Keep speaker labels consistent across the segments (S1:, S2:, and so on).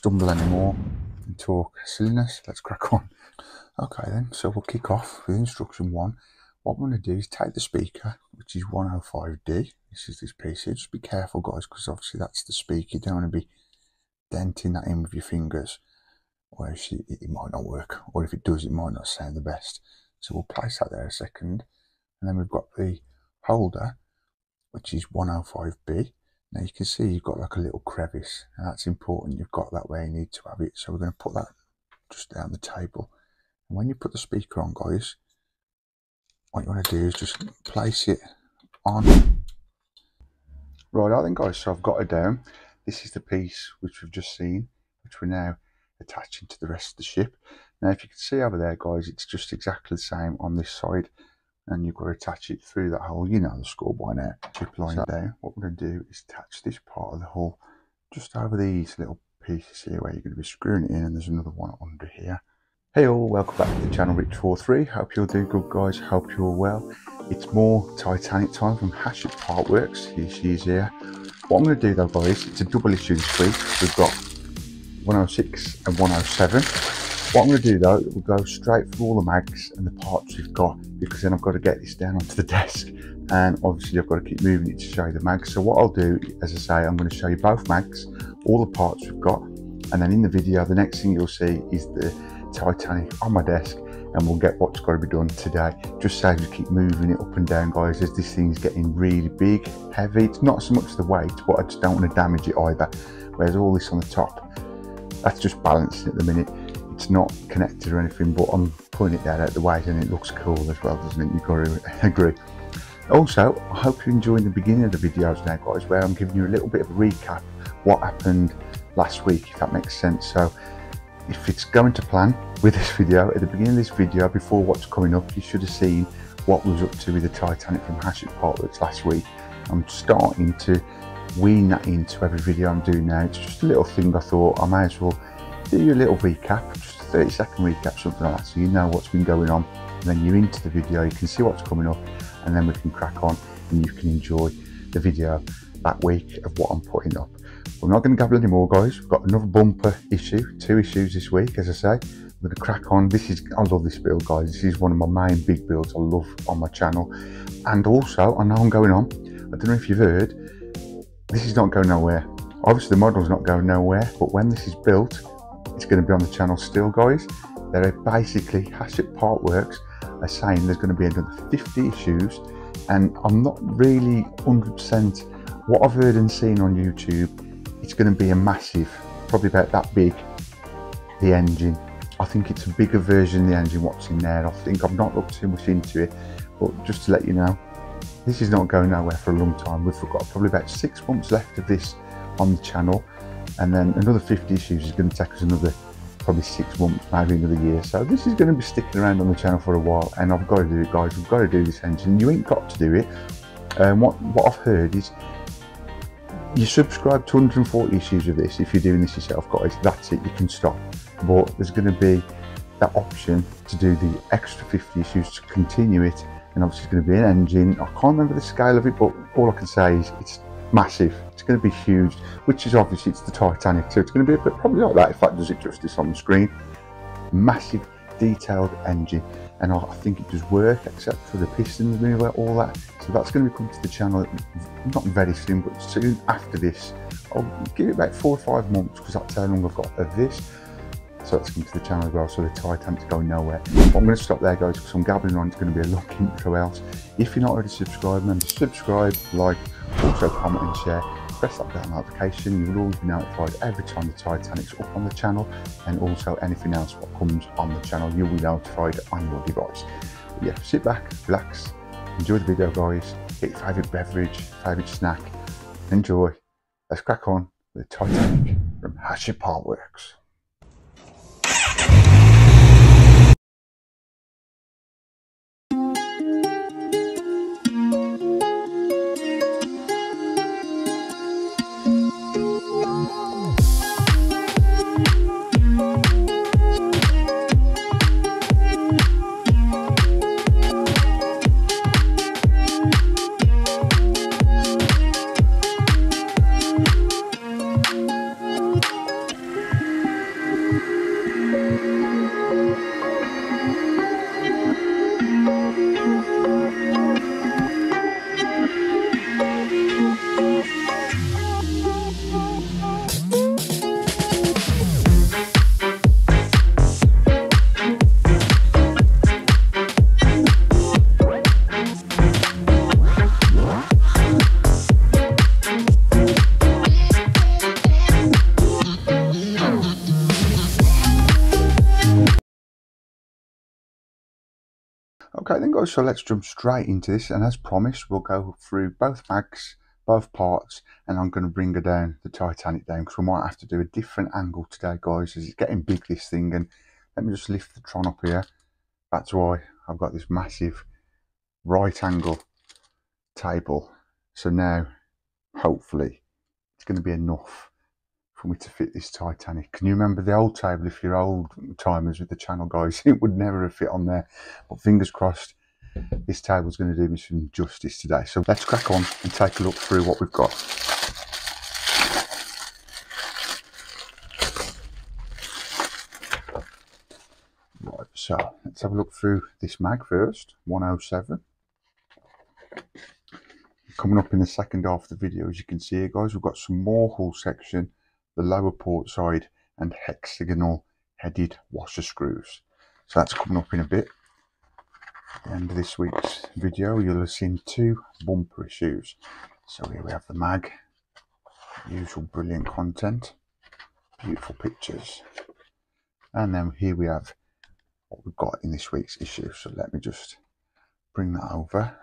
S1: stumble anymore and talk silliness. Let's crack on. Okay then, so we'll kick off with instruction 1. What I'm going to do is take the speaker, which is 105D. This is this piece here. Just be careful, guys, because obviously that's the speaker. You don't want to be denting that in with your fingers, or else it might not work, or if it does, it might not sound the best. So we'll place that there a second, and then we've got the holder, which is 105B. Now you can see you've got like a little crevice, and that's important. You've got that where you need to have it. So we're going to put that just down the table. And when you put the speaker on, guys, what you want to do is just place it on. Right, then, guys, so I've got it down. This is the piece which we've just seen, which we're now attaching to the rest of the ship. Now, if you can see over there, guys, it's just exactly the same on this side. And you've got to attach it through that hole. You know the score by now. Zip line down. What we're going to do is attach this part of the hull just over these little pieces here where you're going to be screwing it in, and there's another one under here. Hey all, welcome back to the channel, Rich43. Hope you're doing good, guys. Hope you're well. It's more Titanic time from Hatchet Partworks. Here she is here. What I'm going to do though, guys, it's a double issue this week. We've got 106 and 107. What I'm going to do though, we'll go straight through all the mags and the parts we've got, because then I've got to get this down onto the desk, and obviously I've got to keep moving it to show you the mags. So what I'll do, as I say, I'm going to show you both mags, all the parts we've got, and then in the video, the next thing you'll see is the Titanic on my desk, and we'll get what's got to be done today. Just so you keep moving it up and down, guys, as this thing's getting really big, heavy. It's not so much the weight, but I just don't want to damage it either. Whereas all this on the top, that's just balancing at the minute. It's not connected or anything, but I'm putting it there out the way, and it looks cool as well, doesn't it? You've got to agree. Also, I hope you're enjoying the beginning of the videos now, guys, where I'm giving you a little bit of a recap what happened last week, if that makes sense. So if it's going to plan with this video, at the beginning of this video, before what's coming up, you should have seen what we was up to with the Titanic from Hatchet Partworks last week. I'm starting to wean that into every video I'm doing now. It's just a little thing I thought I may as well do you a little recap, just a 30-second recap, something like that, so you know what's been going on, and then you're into the video, you can see what's coming up, and then we can crack on and you can enjoy the video that week of what I'm putting up. We're not going to gabble anymore, guys. We've got another bumper issue, 2 issues this week, as I say. We're going to crack on. I love this build, guys. This is one of my main big builds I love on my channel. And also, I know I'm going on, I don't know if you've heard, this is not going nowhere. Obviously the model's not going nowhere, but when this is built, it's going to be on the channel still, guys. There are basically, Hatchet Partworks are saying there's going to be another 50 issues, and I'm not really 100%. What I've heard and seen on YouTube, it's going to be a massive, probably about that big, the engine. I think it's a bigger version of the engine what's in there. I think I've not looked too much into it, but just to let you know, this is not going nowhere for a long time. We've got probably about 6 months left of this on the channel, and then another 50 issues is going to take us another probably 6 months, maybe another year. So this is going to be sticking around on the channel for a while, and I've got to do it, guys. We've got to do this engine. You ain't got to do it. What I've heard is you subscribe to 140 issues of this. If you're doing this yourself, guys, that's it, you can stop. But there's going to be that option to do the extra 50 issues to continue it, and obviously it's going to be an engine. I can't remember the scale of it, but all I can say is it's massive. It's going to be huge, which is obviously it's the Titanic, so it's going to be a bit probably like that if that does it justice on the screen. Massive detailed engine, and I think it does work except for the pistons and all that. So that's going to be coming to the channel not very soon, but soon after this. I'll give it about 4 or 5 months, because that's how long I've got of this. So that's coming to the channel as well, so the Titanic's going nowhere. But I'm going to stop there, guys, because I'm gabbling on. It's going to be a long intro else. If you're not already subscribed, remember to subscribe, like, also comment and share. Press that bell notification. You will always be notified every time the Titanic's up on the channel, and also anything else what comes on the channel, you'll be notified on your device. But yeah, sit back, relax, enjoy the video, guys. Get your favourite beverage, favourite snack, enjoy. Let's crack on with the Titanic from Hatchet Partworks. Okay then guys, so let's jump straight into this, and as promised we'll go through both mags, both parts, and I'm going to bring her down, the Titanic down, because we might have to do a different angle today guys, as it's getting big this thing. And let me just lift the Tron up here. That's why I've got this massive right angle table, so now hopefully it's going to be enough for me to fit this Titanic. Can you remember the old table? If you're old timers with the channel guys, it would never have fit on there, but fingers crossed this table's going to do me some justice today. So let's crack on and take a look through what we've got. Right, so let's have a look through this mag first. 107. Coming up in the second half of the video, as you can see here guys, we've got some more hull section, the lower port side, and hexagonal headed washer screws. So that's coming up in a bit. At the end of this week's video you'll have seen two bumper issues. So here we have the mag, usual brilliant content, beautiful pictures, and then here we have what we've got in this week's issue. So let me just bring that over.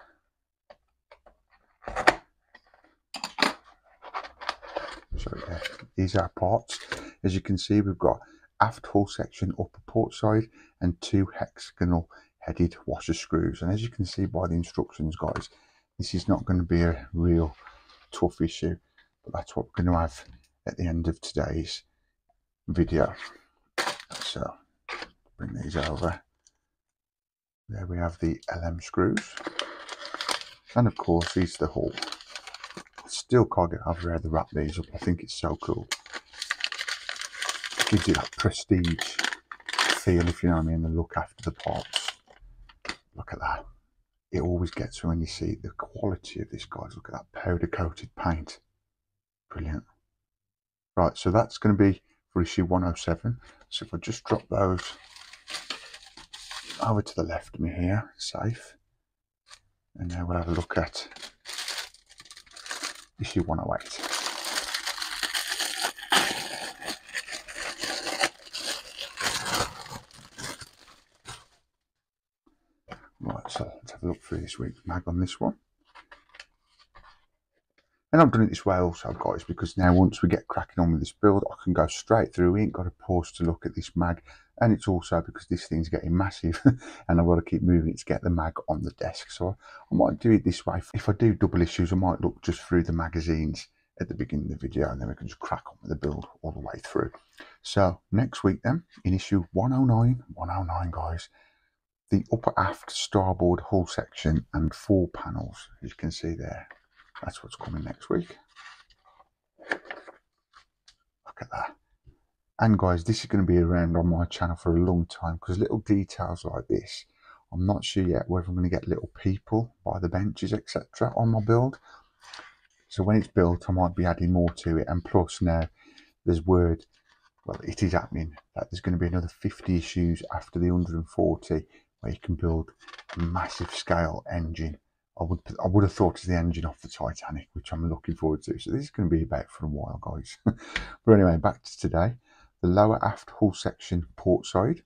S1: So yeah, these are parts. As you can see, we've got aft hull section, upper port side, and two hexagonal headed washer screws. And as you can see by the instructions guys, this is not going to be a real tough issue, but that's what we're going to have at the end of today's video. So bring these over. There we have the LM screws, and of course these are the hull. Still can't get over how they wrap these up. I think it's so cool. It gives you that prestige feel, if you know what I mean, the look after the parts. Look at that. It always gets me when you see the quality of this guys. Look at that powder coated paint. Brilliant. Right, so that's going to be for issue 107. So if I just drop those over to the left of me here, safe. And now we'll have a look at issue 108. Right, so let's have a look through this week's mag on this one. And I've done it this way also guys, because now once we get cracking on with this build, I can go straight through. We ain't got to pause to look at this mag. And it's also because this thing's getting massive and I've got to keep moving it to get the mag on the desk. So I might do it this way. If I do double issues, I might look just through the magazines at the beginning of the video, and then we can just crack on with the build all the way through. So next week then, in issue 109 guys, the upper aft starboard hull section and 4 panels, as you can see there. That's what's coming next week. Look at that. And guys, this is going to be around on my channel for a long time, because little details like this, I'm not sure yet whether I'm going to get little people by the benches etc on my build. So when it's built I might be adding more to it. And plus now there's word, well it is happening, that there's going to be another 50 issues after the 140 where you can build a massive scale engine. I would have thought it's the engine off the Titanic, which I'm looking forward to. So this is going to be about for a while guys. But anyway, back to today. The lower aft hull section port side,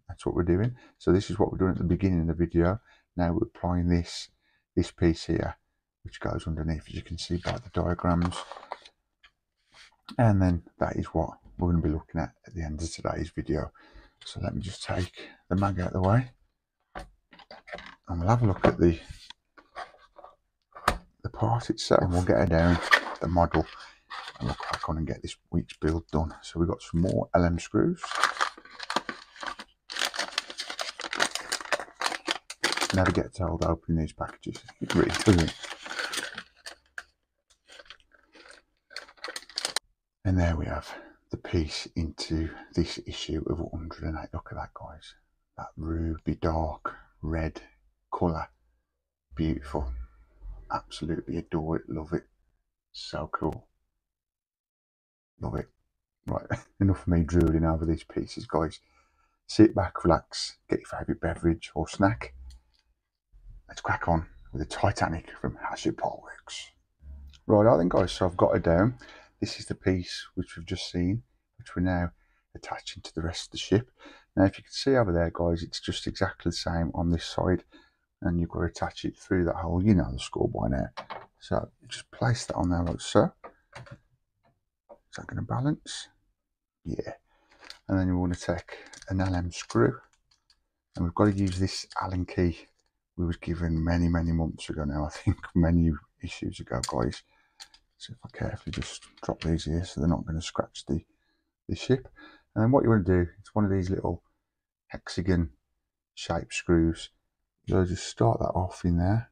S1: that's what we're doing. So this is what we're doing at the beginning of the video. Now we're applying this piece here, which goes underneath, as you can see by the diagrams. And then that is what we're going to be looking at the end of today's video. So let me just take the mag out of the way, and we'll have a look at the part itself, and we'll get it down to the model and we'll crack on and get this week's build done. So we've got some more LM screws. Never get told opening these packages, it really doesn't. And there we have the piece into this issue of 108. Look at that guys, that ruby dark red colour, beautiful, absolutely adore it, love it, so cool. Love it. Right, enough of me drooling over these pieces, guys. Sit back, relax, get your favourite beverage or snack. Let's crack on with the Titanic from Hatchet Partworks. Right, I think guys, so I've got it down. This is the piece which we've just seen, which we're now attaching to the rest of the ship. Now, if you can see over there, guys, it's just exactly the same on this side. and you've got to attach it through that hole. You know the score by now. So you just place that on there like so. Is that going to balance? Yeah. And then you want to take an LM screw, and we've got to use this Allen key we was given many months ago now. I think many issues ago, guys. So if I carefully just drop these here so they're not going to scratch the ship. And then what you want to do, it's one of these little hexagon shaped screws. You'll just start that off in there.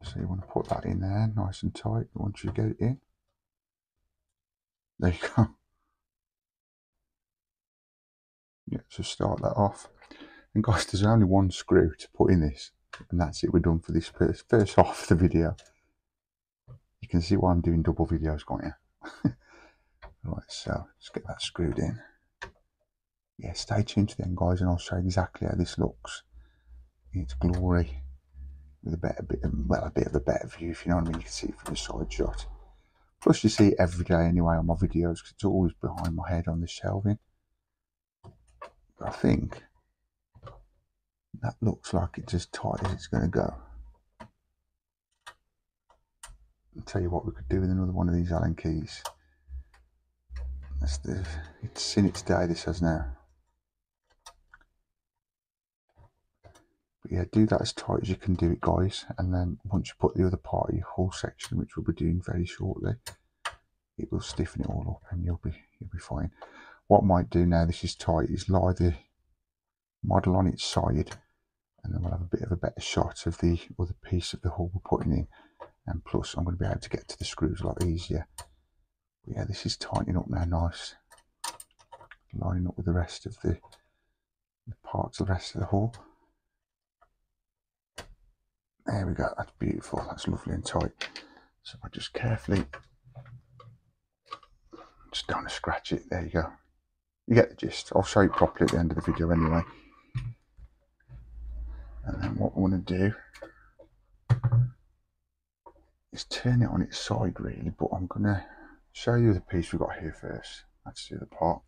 S1: So you want to put that in there nice and tight once you get it in. There you go. Yeah, so start that off. And guys, there's only one screw to put in this, and that's it. We're done for this first half of the video. You can see why I'm doing double videos, can't you? Right, so let's get that screwed in. Yeah, stay tuned to the end, guys, and I'll show you exactly how this looks in its glory, with a bit of a better view, if you know what I mean. You can see it from the side shot. Plus, you see it every day anyway on my videos, because it's always behind my head on the shelving. But I think that looks like it's as tight as it's going to go. I'll tell you what we could do with another one of these Allen keys. It's in its day, this has now. But yeah, do that as tight as you can do it, guys. And then once you put the other part of your hull section, which we'll be doing very shortly, it will stiffen it all up, and you'll be fine. What I might do now this is tight is lie the model on its side, and then we'll have a bit of a better shot of the other piece of the hull we're putting in. And plus, I'm going to be able to get to the screws a lot easier. But yeah, this is tightening up now, nice, lining up with the rest of the parts, the rest of the hull. There we go, that's beautiful, that's lovely and tight. So if I just carefully, just don't want to scratch it, there you go. You get the gist. I'll show you properly at the end of the video anyway. And then what I want to do is turn it on its side really, but I'm going to show you the piece we've got here first. That's the other part.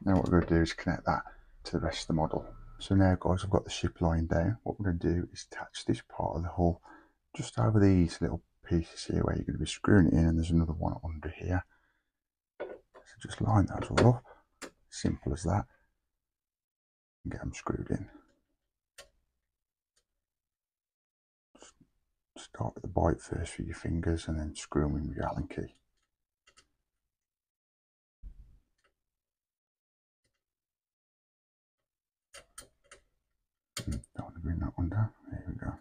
S1: Now what we're going to do is connect that to the rest of the model. So now, guys, I've got the ship lying down. What we're going to do is attach this part of the hull just over these little pieces here where you're going to be screwing it in, and there's another one under here. So just line those all up, simple as that, and get them screwed in. Just start with the bite first with your fingers, and then screw them in with your Allen key. Don't want to bring that one down. There we go.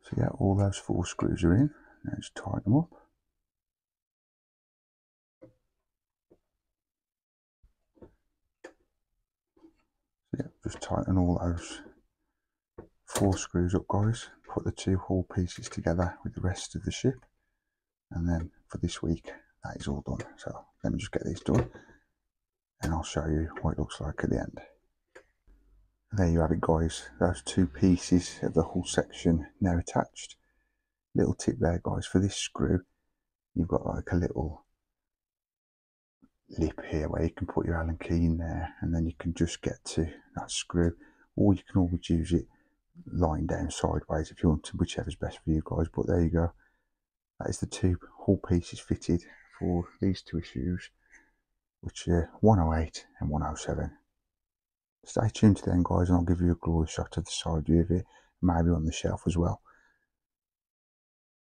S1: So yeah, all those 4 screws are in. Now just tighten them up. So yeah, just tighten all those 4 screws up, guys. Put the 2 hull pieces together with the rest of the ship, and then for this week that is all done. So let me just get these done, and I'll show you what it looks like at the end. There you have it, guys. Those 2 pieces of the hull section now attached. Little tip there, guys, for this screw, you've got like a little lip here where you can put your Allen key in there, and then you can just get to that screw, or you can always use it lying down sideways if you want to, whichever's best for you guys. But there you go, that is the 2 hull pieces fitted for these 2 issues, which are 108 and 107. Stay tuned to the end, guys, and I'll give you a glory shot of the side view of it, maybe on the shelf as well.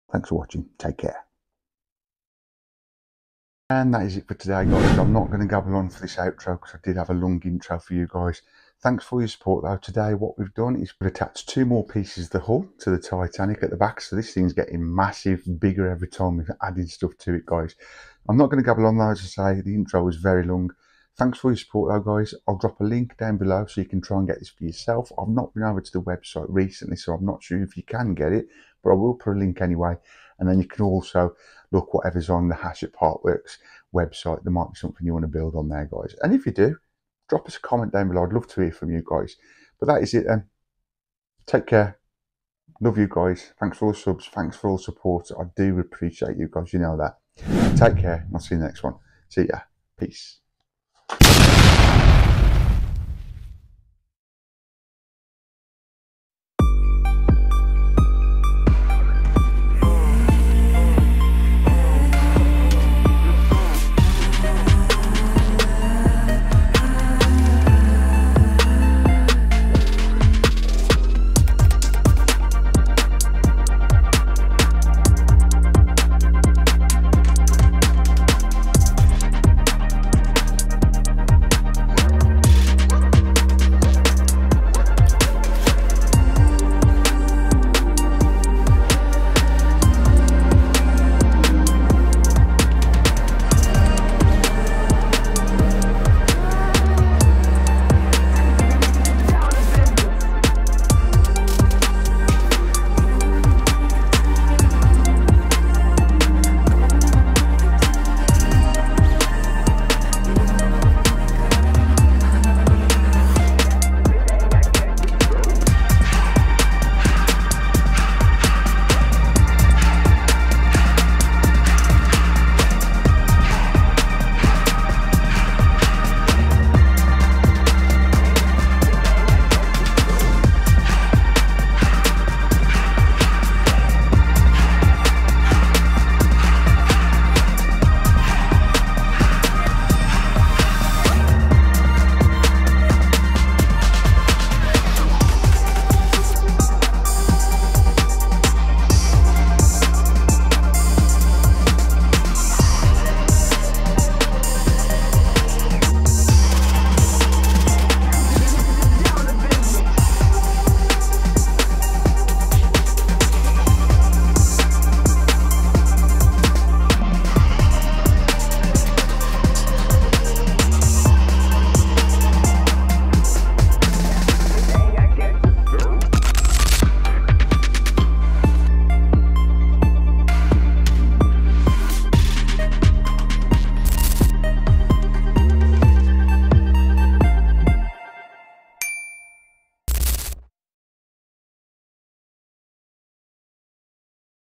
S1: Thanks for watching, take care. And that is it for today, guys. I'm not going to gabble on for this outro because I did have a long intro for you guys. Thanks for your support though. Today what we've done is we've attached 2 more pieces of the hull to the Titanic at the back. So this thing's getting massive, bigger every time we're adding stuff to it, guys. I'm not going to gabble on though, as I say. The intro was very long. Thanks for your support though, guys. I'll drop a link down below so you can try and get this for yourself. I've not been over to the website recently, so I'm not sure if you can get it, but I will put a link anyway. And then you can also look whatever's on the Hatchet Partworks website. There might be something you want to build on there, guys. And if you do, drop us a comment down below. I'd love to hear from you guys. But that is it then. Take care. Love you guys. Thanks for all the subs. Thanks for all the support. I do appreciate you guys. You know that. Take care. I'll see you in the next one. See ya. Peace.